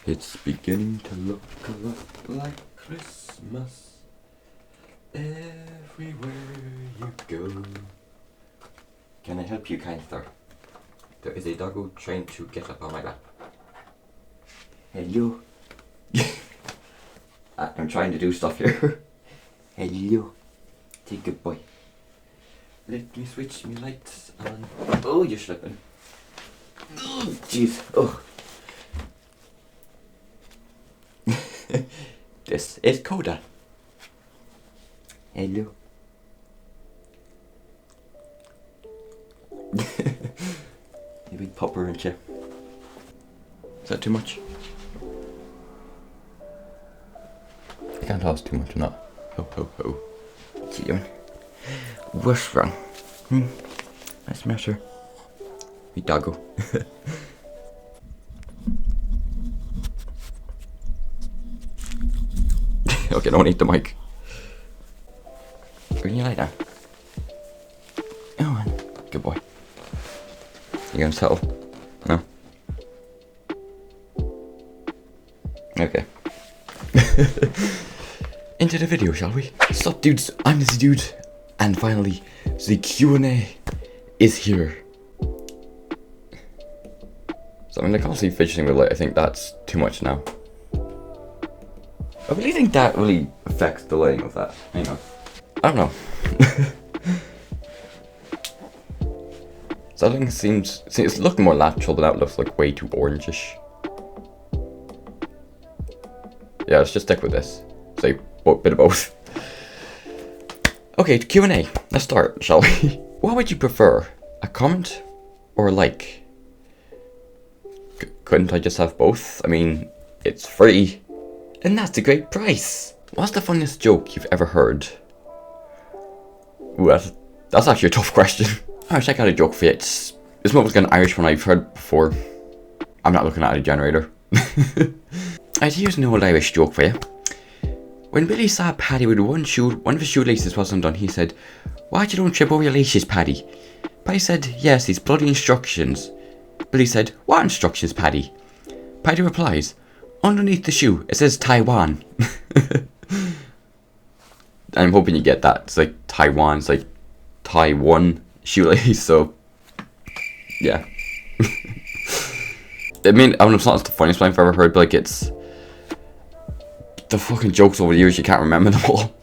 It's beginning to look a lot like Christmas everywhere you go. Can I help you, kind sir? There is a doggo trying to get up on my lap. Hello. I'm trying to do stuff here. Hello. Take a good boy. Let me switch my lights on. Oh, you're slipping. Oh, jeez. Oh. This is Coda. Hello. You big pupper, aren't you? Is that too much? I can't ask too much or not. Ho ho ho. What's he doing? What's wrong? What's the matter? Me doggo. Okay, don't eat the mic. Where can you lie down? Oh, good boy. You gonna settle? No? Okay. Into the video, shall we? What's up, dudes? I'm this dude. And finally, the Q&A is here. So I mean, I can't see fidgeting with it. I think that's too much now. I really think that really affects the lighting of that. Hang on. I don't know. So I think it's looking more natural, but that looks like way too orangish. Yeah, let's just stick with this. Say a bit of both. Okay, Q&A. Let's start, shall we? What would you prefer? A comment or a like? Couldn't I just have both? I mean, it's free. And that's a great price. What's the funniest joke you've ever heard? Ooh, that's actually a tough question. Alright, check out a joke for you. It's almost like an Irish one I've heard before. I'm not looking at a generator. Alright, here's an old Irish joke for you. When Billy saw Paddy with one of his shoelaces wasn't done, he said, "Why you don't trip over your laces, Paddy?" Paddy said, "Yes, these bloody instructions." Billy said, "What instructions, Paddy?" Paddy replies, "Underneath the shoe, it says Taiwan." I'm hoping you get that. It's like Taiwan, it's like Taiwan shoelace, so yeah. I mean, I don't know, it's not the funniest one I've ever heard, but like it's the fucking jokes over the years, you can't remember them all.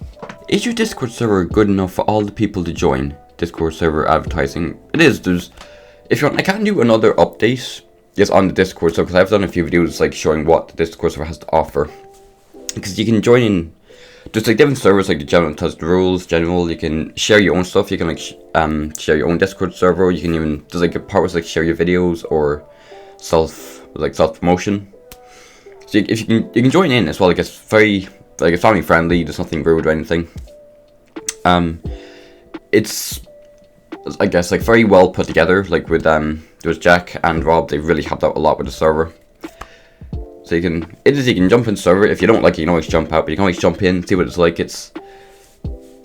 Is your Discord server good enough for all the people to join? Discord server advertising. It is. If you want, I can do another update just on the Discord server, because I've done a few videos like showing what the Discord server has to offer. Because you can join in just like different servers, like the general tells the rules, general, you can share your own stuff, you can like share your own Discord server, you can even, there's like a part where like share your videos or self promotion. So if you can join in as well, like it's very, like it's family friendly, there's nothing rude or anything. It's, I guess, like very well put together, like with there's Jack and Rob, they really helped out a lot with the server. So you can jump in server. If you don't like it, you can always jump out, but you can always jump in, see what it's like. It's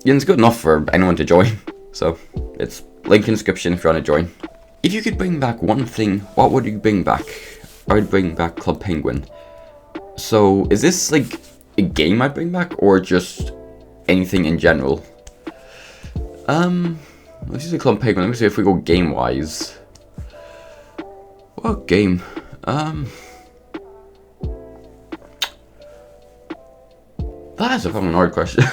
good enough for anyone to join. So it's link in the description if you want to join. If you could bring back one thing, what would you bring back? I would bring back Club Penguin. So is this like a game I'd bring back, or just anything in general? Let's use a Club Penguin. Let me see if we go game wise. What game? That is a fucking hard question.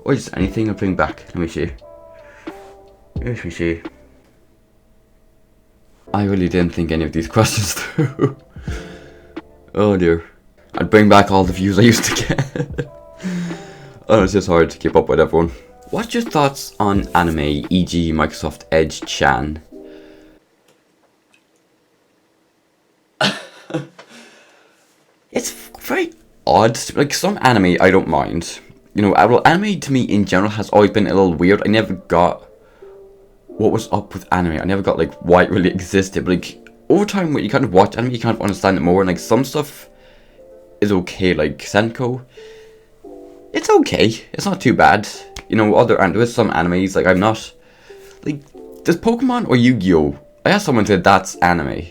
Or just anything I'll bring back. Let me see. Let me see. I really didn't think any of these questions through. Oh dear. I'd bring back all the views I used to get. Oh, it's just hard to keep up with everyone. What's your thoughts on anime, e.g. Microsoft Edge Chan? It's very odd. Like some anime I don't mind. You know, well, anime to me in general has always been a little weird. I never got what was up with anime. I never got like why it really existed. But like over time when you kind of watch anime, you kind of understand it more, and like some stuff is okay, like Senko. It's okay. It's not too bad. You know, there's some animes, like I'm not, like, does Pokemon or Yu-Gi-Oh? I asked someone said that's anime.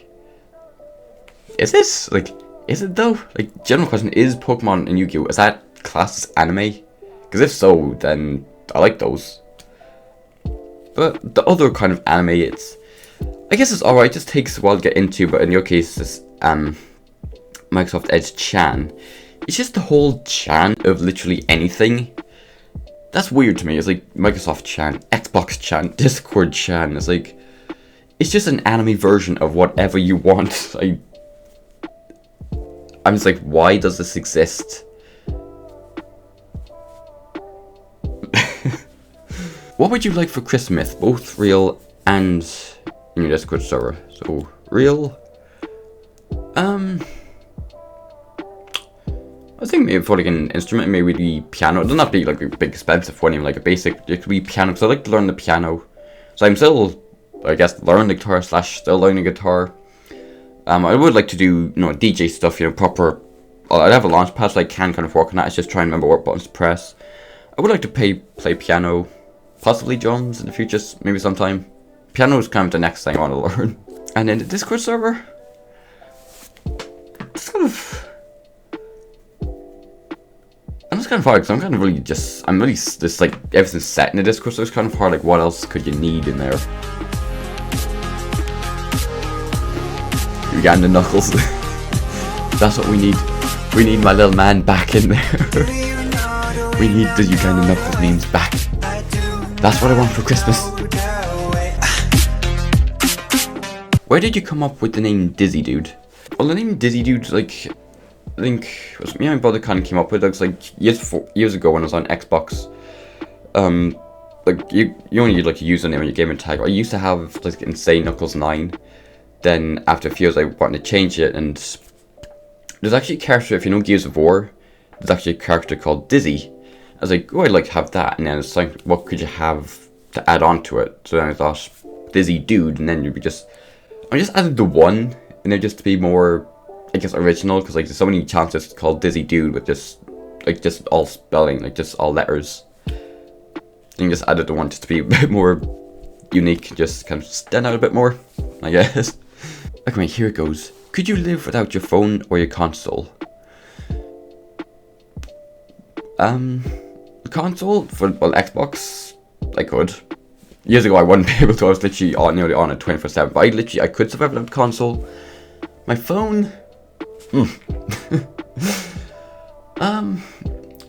Is this? Like, Is it though? Like, general question, is Pokemon and Yu-Gi-Oh! Is that classed as anime? Because if so, then I like those. But the other kind of anime, I guess it's alright, it just takes a while to get into, but in your case, this Microsoft Edge Chan. It's just the whole Chan of literally anything. That's weird to me. It's like Microsoft Chan, Xbox Chan, Discord Chan. It's like, it's just an anime version of whatever you want. I'm just like, why does this exist? What would you like for Christmas? Both real and in your Discord server. So, real. I think maybe for like an instrument, maybe the piano. It doesn't have to be like a big expensive one, even like a basic. It could be piano, because I like to learn the piano. So I'm still, I guess, learning the guitar / still learning guitar. I would like to do, DJ stuff, proper. Well, I'd have a launch pad so I can kind of work on that. It's just trying to remember what buttons to press. I would like to play piano, possibly drums in the future, maybe sometime. Piano is kind of the next thing I want to learn. And then the Discord server, it's kind of. I'm just kind of hard because I'm really just like everything's set in the Discord, so it's kind of hard. Like, what else could you need in there? Uganda Knuckles. That's what we need. We need my little man back in there. We need the Uganda Knuckles memes back. That's what I want for Christmas. Where did you come up with the name Dizzy Dude? Well, the name Dizzy Dude, like, I think it was me and my brother kind of came up with it. It was like years ago when I was on Xbox. Like you only need like a username on your gaming tag. I used to have like Insane Knuckles 9. Then after a few years I wanted to change it, and there's actually a character, if you know Gears of War, there's actually a character called Dizzy. I was like, oh, I'd like to have that, and then it's like, what could you have to add on to it? So then I thought, Dizzy Dude, and then I just added the one, and then just to be more, I guess, original, because like there's so many chances to call Dizzy Dude with just all spelling, like just all letters. And just added the one just to be a bit more unique, just kind of stand out a bit more, I guess. Okay, here it goes. Could you live without your phone or your console? Console for Xbox, I could. Years ago I wouldn't be able to. I was literally nearly on it 24/7. But I could survive without console. My phone. It's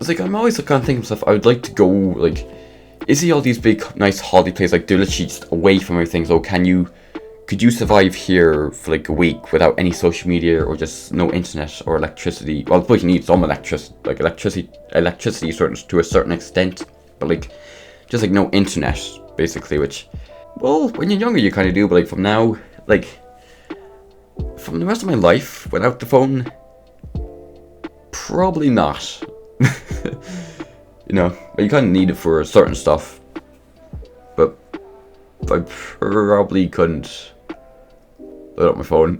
like I'm always kind of thinking to myself, I would like to go like. You see all these big nice holiday places, like they're literally just away from everything. So could you survive here for like a week without any social media or just no internet or electricity? Well, but you need some electricity, to a certain extent, but like just like no internet basically. Which, well, when you're younger you kind of do, but like from now, like from the rest of my life without the phone, probably not. But you kind of need it for certain stuff. But I probably couldn't load up my phone.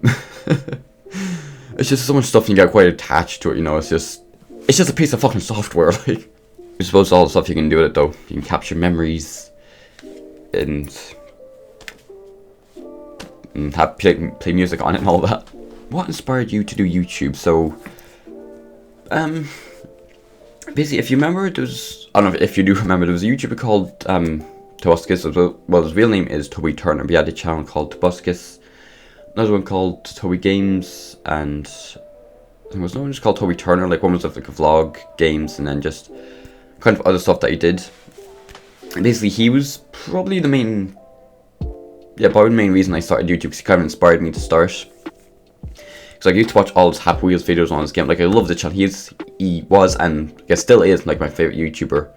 It's just so much stuff and you get quite attached to it, It's just a piece of fucking software, like. I suppose all the stuff you can do with it though. You can capture memories and have play music on it and all that. What inspired you to do YouTube? So, basically, if you remember, I don't know if you do remember, there was a YouTuber called Tobuscus. Well, his real name is Toby Turner, but he had a channel called Tobuscus. Another one called Toby Games, and there was another one just called Toby Turner. Like one was like a vlog, games, and then just kind of other stuff that he did. And basically, he was probably the main reason I started YouTube, because he kind of inspired me to start. Because I used to watch all his Happy Wheels videos on his game. Like, I love the channel. He was, and I guess still is, like, my favorite YouTuber.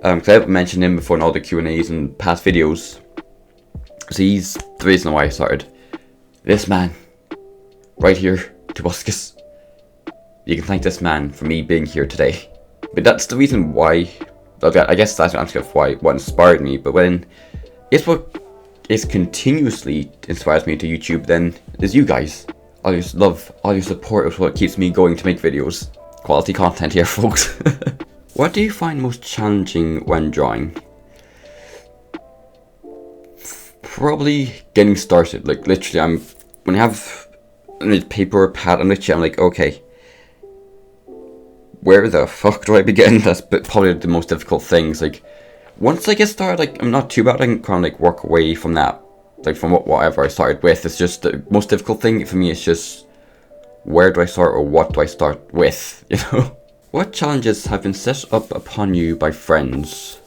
Because I've mentioned him before in all the Q&As and past videos. So he's the reason why I started. This man, right here, Tobuscus. You can thank this man for me being here today. But that's the reason why. I guess that's the answer of what inspired me. But when it's what is continuously inspires me to YouTube, then is you guys. All your love, all your support is what keeps me going to make videos. Quality content here, folks. What do you find most challenging when drawing? Probably getting started. Like, literally, when I have and it's paper or pad, and literally I'm like, okay, where the fuck do I begin? That's probably the most difficult things. Like, once I get started, like, I'm not too bad. I can kind of like work away from that, like from whatever I started with. It's just the most difficult thing for me is just where do I start or what do I start with, you know? What challenges have been set up upon you by friends?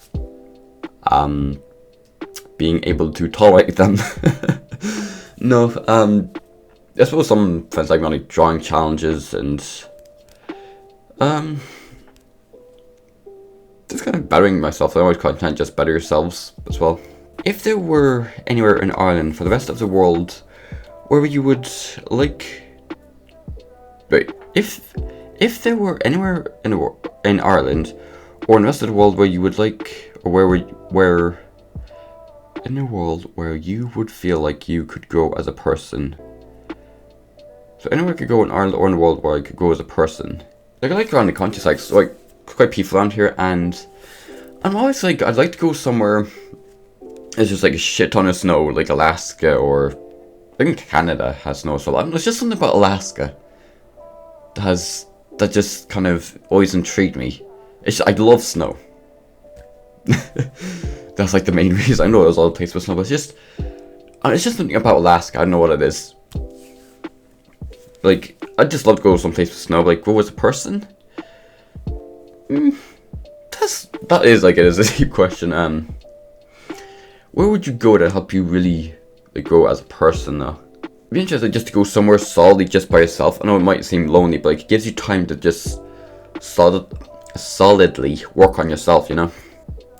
Being able to tolerate them. No, I suppose some friends like me on like drawing challenges and just kind of bettering myself. I always content just better yourselves as well. If there were anywhere in Ireland for the rest of the world where you would like, wait, if there were anywhere in Ireland or in the rest of the world where you would like, or where in a world where you would feel like you could grow as a person. So anywhere I could go in Ireland or in the world where I could grow as a person. Like I like around the countryside, so like quite peaceful around here, and I'm always like, I'd like to go somewhere there's just like a shit ton of snow, like Alaska, or I think Canada has snow, so there's just something about Alaska that just kind of always intrigued me. I love snow. That's like the main reason. I know there's all the places with snow, but it's just something about Alaska. I don't know what it is. Like, I'd just love to go someplace with snow. Like, grow as a person? That is like, it is a deep question. Where would you go to help you really like grow as a person though? It'd be interesting just to go somewhere solidly just by yourself. I know it might seem lonely, but like, it gives you time to just solidly work on yourself, you know?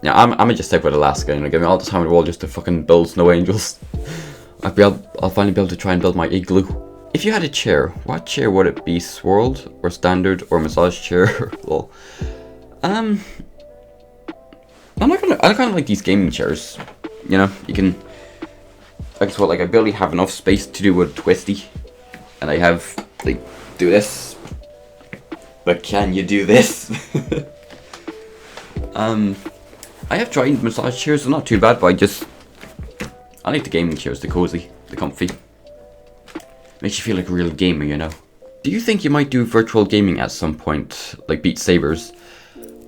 Yeah, I'm gonna just stick with Alaska, you know, give me all the time in the world just to fucking build snow angels. I'll finally be able to try and build my igloo. If you had a chair, what chair would it be? Swirled, or standard, or massage chair? Well, I kind of like these gaming chairs. You know, you can, I guess what, like I barely have enough space to do a twisty, and I have like do this, but can you do this? I have tried massage chairs, they're not too bad, but I like the gaming chairs, they're cozy, they're comfy. Makes you feel like a real gamer, you know. Do you think you might do virtual gaming at some point, like Beat Sabers?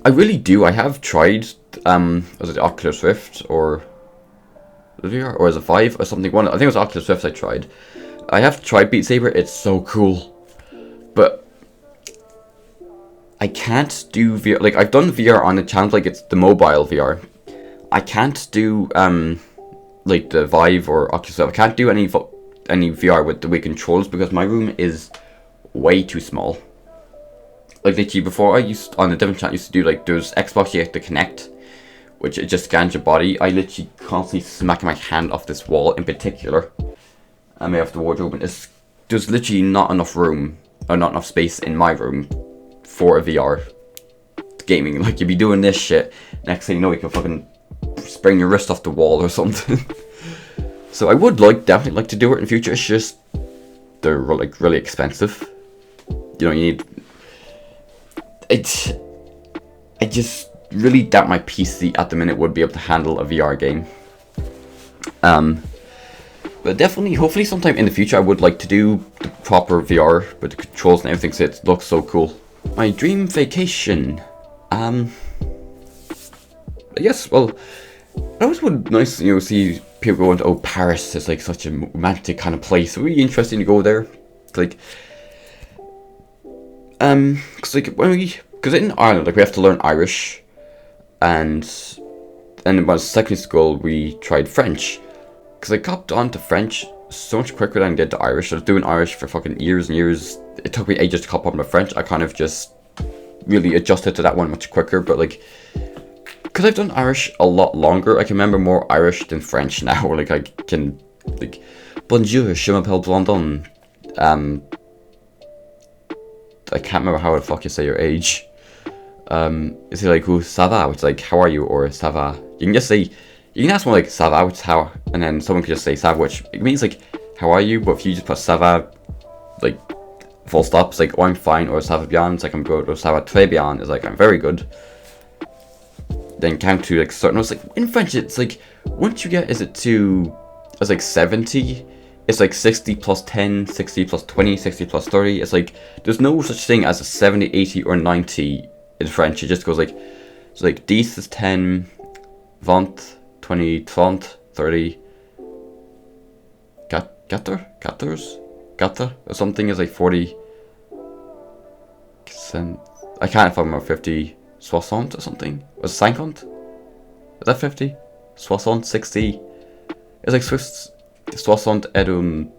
I really do. I have tried, was it the Oculus Rift, or the VR, or is it Vive, or something? I think it was Oculus Rift I tried. I have tried Beat Saber, it's so cool. But I can't do VR, like I've done VR on the channel, like it's the mobile VR. I can't do, like the Vive or Oculus Rift. I can't do any VR with the Wii controls because my room is way too small. Like literally before, on a different channel, I used to do like, there's Xbox you have to connect, which it just scans your body. I literally constantly smacking my hand off this wall in particular. I may have the wardrobe, and there's literally not enough room, or not enough space in my room for a VR gaming. Like you'd be doing this shit, next thing you know you can fucking spring your wrist off the wall or something. So I would definitely like to do it in the future. It's just they're like really expensive. You know, you need. I just really doubt my PC at the minute would be able to handle a VR game. But definitely, hopefully sometime in the future I would like to do the proper VR with the controls and everything, so it looks so cool. My dream vacation. I guess, well, it always would nice, you know, see people going to, Paris is like such a romantic kind of place. Really interesting to go there. Like, because in Ireland, like we have to learn Irish, and when I was secondary school, we tried French. Because I copped on to French so much quicker than I did to Irish. I was doing Irish for fucking years and years. It took me ages to cop on to French. I kind of just really adjusted to that one much quicker. But like, because I've done Irish a lot longer, I can remember more Irish than French now. Like I can, like, bonjour, je m'appelle Blondon. I can't remember how the fuck you say your age. Is it like, ça va, which is like, how are you, or ça va. You can just say, you can ask more like ça va, which is how, and then someone could just say ça va, which it means like, how are you, but if you just put ça va, like, full stop, it's like, oh, I'm fine, or ça va bien, it's like, I'm good, or ça va très bien, it's like, I'm very good. Then count to like certain, it's like, in French, it's like, once you get, is it to, it's like 70, it's like 60 plus 10, 60 plus 20, 60 plus 30. It's like, there's no such thing as a 70, 80, or 90 in French. It just goes like, it's like 10 is 10, 20, 20, 30, 14, or something is like 40, I can't remember, 50, 60 or something. Was it 50? Is that 50? 60, 60. It's like 60 et un,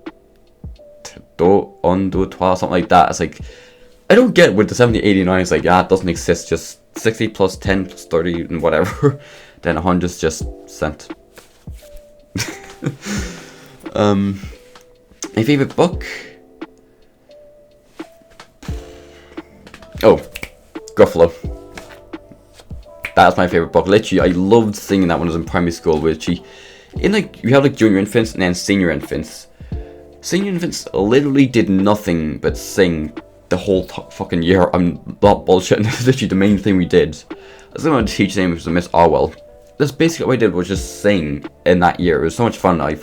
deux, trois, something like that. It's like, I don't get with the 70, 89, it's like, yeah, it doesn't exist, just 60 plus 10 plus 30 and whatever. Then 100 is just cent. My favorite book? Oh, Gruffalo. That's my favorite book. Literally, I loved singing that when I was in primary school. Literally, in like, you have like junior infants and then senior infants. Senior infants literally did nothing but sing the whole fucking year. I'm not bullshitting. That's literally the main thing we did. I was going to teach name was Miss Orwell. That's basically what I did, was just sing in that year. It was so much fun. I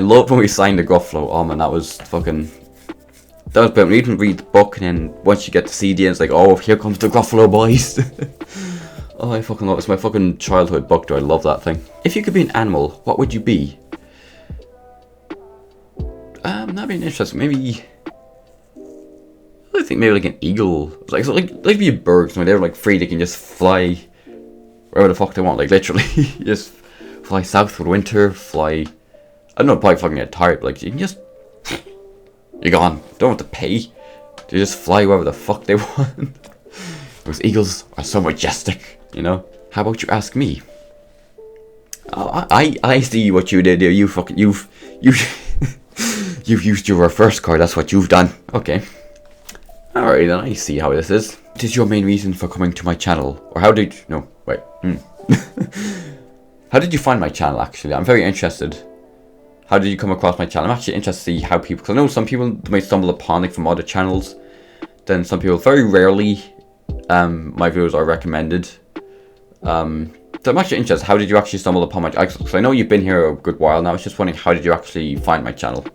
loved when we sang the Gruffalo. Oh man, that was fucking. That was brilliant. We even read the book, and then once you get the CD, it's like, oh, here comes the Gruffalo, boys. Oh, I fucking love it. It's my fucking childhood book, do I love that thing. If you could be an animal, what would you be? That'd be interesting. Maybe, I think maybe like an eagle. Like be a bird. So they're like free. They can just fly wherever the fuck they want. Like literally, just fly south for winter. Fly. I don't know. Probably fucking get tired. But like you can just, you're gone. Don't have to pay. They just fly wherever the fuck they want. Those eagles are so majestic. You know. How about you ask me? Oh, I see what you did there. You've used your reverse card. That's what you've done. Okay. Alright then, I see how this is. What is your main reason for coming to my channel? Or how did... No, wait. How did you find my channel, actually? I'm very interested. How did you come across my channel? I'm actually interested to see how people... Because I know some people might stumble upon it from other channels. Then some people, very rarely, my videos are recommended. So I'm actually interested. How did you actually stumble upon my... Because I know you've been here a good while now. I was just wondering, how did you actually find my channel?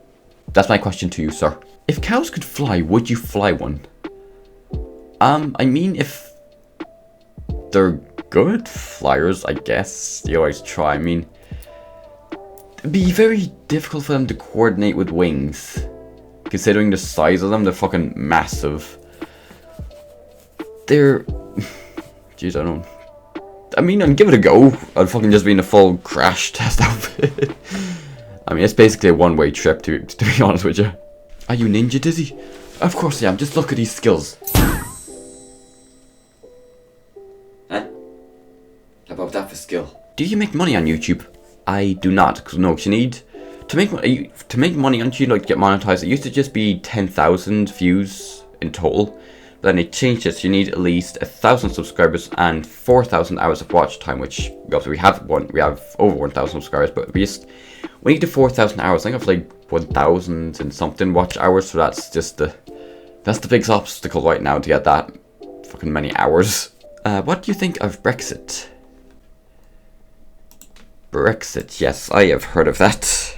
That's my question to you, sir. If cows could fly, would you fly one? I mean, if they're good flyers, I guess. You always try. I mean, it'd be very difficult for them to coordinate with wings. Considering the size of them, they're fucking massive. They're... Jeez, I don't know. I mean, I'd give it a go. I'd fucking just be in a full crash test outfit. I mean, it's basically a one-way trip, to be honest with you. Are you Ninja Dizzy? Of course I am. Just look at these skills. Huh? How about that for skill? Do you make money on YouTube? I do not. Cause you need to make money on YouTube, like to get monetized. It used to just be 10,000 views in total. But then they changed it. So you need at least 1,000 subscribers and 4,000 hours of watch time. Which obviously we have over 1,000 subscribers, but we need the 4,000 hours. I think I have like 1,000 and something watch hours. So that's just the biggest obstacle right now to get that fucking many hours. What do you think of Brexit? Brexit, yes, I have heard of that.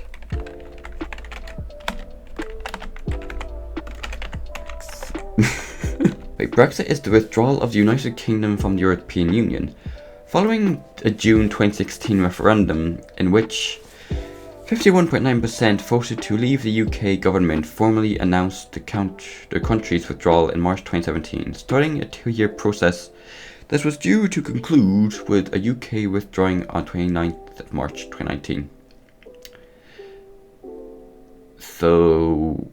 Wait, Brexit is the withdrawal of the United Kingdom from the European Union, following a June 2016 referendum in which 51.9% voted to leave. The UK government formally announced the country's withdrawal in March 2017, starting a 2-year process that was due to conclude with a UK withdrawing on 29th of March 2019. So...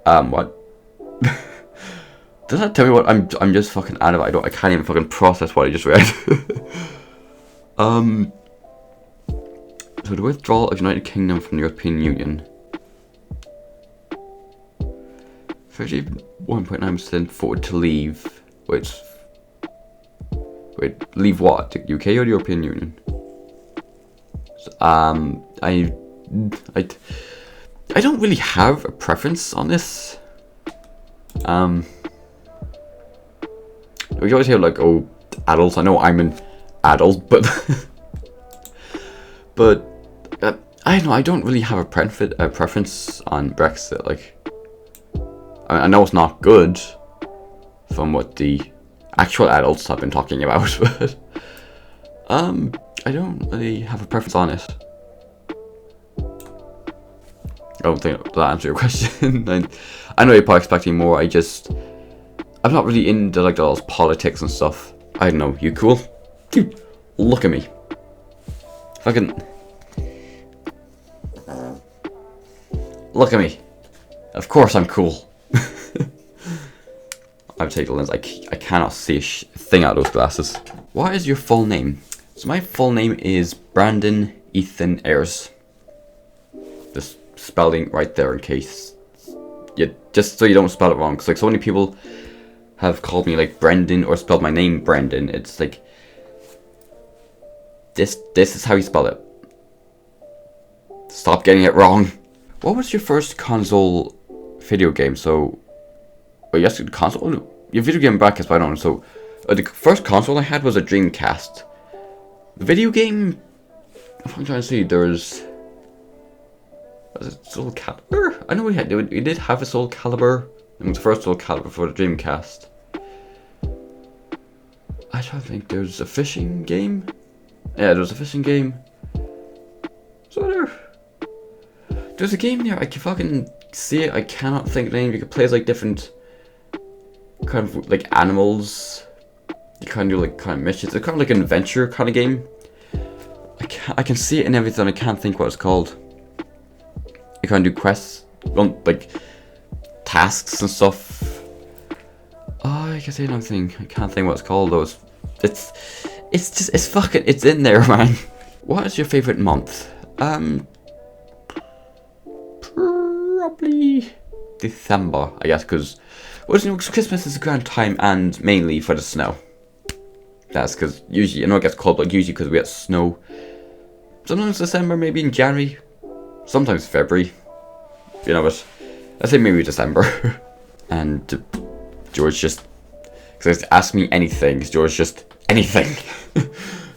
what? Does that tell me what? I'm just fucking out of it. I can't even fucking process what I just read. So the withdrawal of United Kingdom from the European Union. 31.9% voted to leave. Wait, leave what? The UK or the European Union? So, I don't really have a preference on this. We always hear like, oh, adults. I know I'm an adult, but I don't know, I don't really have a preference on Brexit. Like, I know it's not good from what the actual adults have been talking about, but I don't really have a preference on it. I don't think that'll answer your question. I know you're probably expecting more. I'm not really into like those politics and stuff. I don't know. You cool? Dude, look at me. Fucking look at me. Of course I'm cool. I've taken the lens. I cannot see a thing out of those glasses. What is your full name? So my full name is Brandon Ethan Ayres. Just spelling right there in case. Yeah, just so you don't spell it wrong. Because like so many people have called me like Brendan or spelled my name Brendan. It's like this is how you spell it. Stop getting it wrong. What was your first console video game? So, yes, the console. Your video game brackets, but I don't know. So, the first console I had was a Dreamcast. The video game. I'm trying to see. Was it Soul Calibur? I know we did have a Soul Calibur. It was the first Soul Calibur for the Dreamcast. I don't think there's a fishing game. Yeah, there was a fishing game. So there's a game there. I can fucking see it. I cannot think of the name. You can play as like different kind of like animals. You kind of do like kind of missions. It's kind of like an adventure kind of game. I can see it and everything. I can't think what it's called. You kind of do quests, like tasks and stuff. Oh, I can say another thing. I can't think what it's called though. It's fucking, it's in there, man. What is your favorite month? Probably December, I guess, because Christmas is a grand time and mainly for the snow. That's because usually, I know it gets cold, but usually because we get snow. Sometimes December, maybe in January, sometimes February. You know, but I say maybe December. And George just, because ask me anything, George just anything.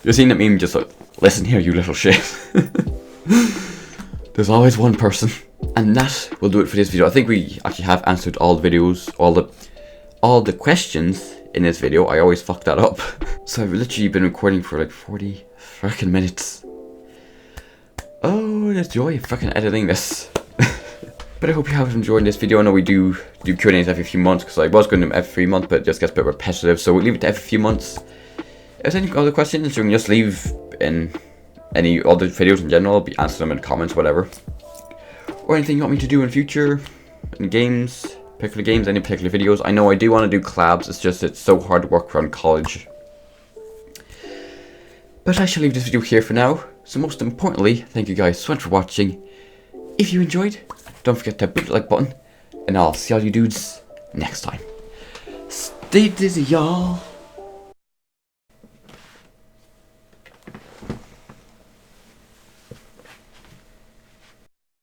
You've seen that meme, just like, listen here, you little shit. There's always one person. And that will do it for this video. I think we actually have answered all the videos, all the questions in this video. I always fuck that up. So I've literally been recording for like 40 freaking minutes. Oh, there's joy of fucking editing this. But I hope you have enjoyed this video. I know we do Q&As every few months, because I was going to do them every month, but it just gets a bit repetitive. So we'll leave it to every few months. If there's any other questions, you can just leave in any other videos in general. I'll be answering them in the comments, whatever. Or anything you want me to do in the future, in games, particular games, any particular videos. I know I do want to do collabs, it's so hard to work around college. But I shall leave this video here for now. So most importantly, thank you guys so much for watching. If you enjoyed, don't forget to hit the like button, and I'll see all you dudes next time. Stay dizzy, y'all.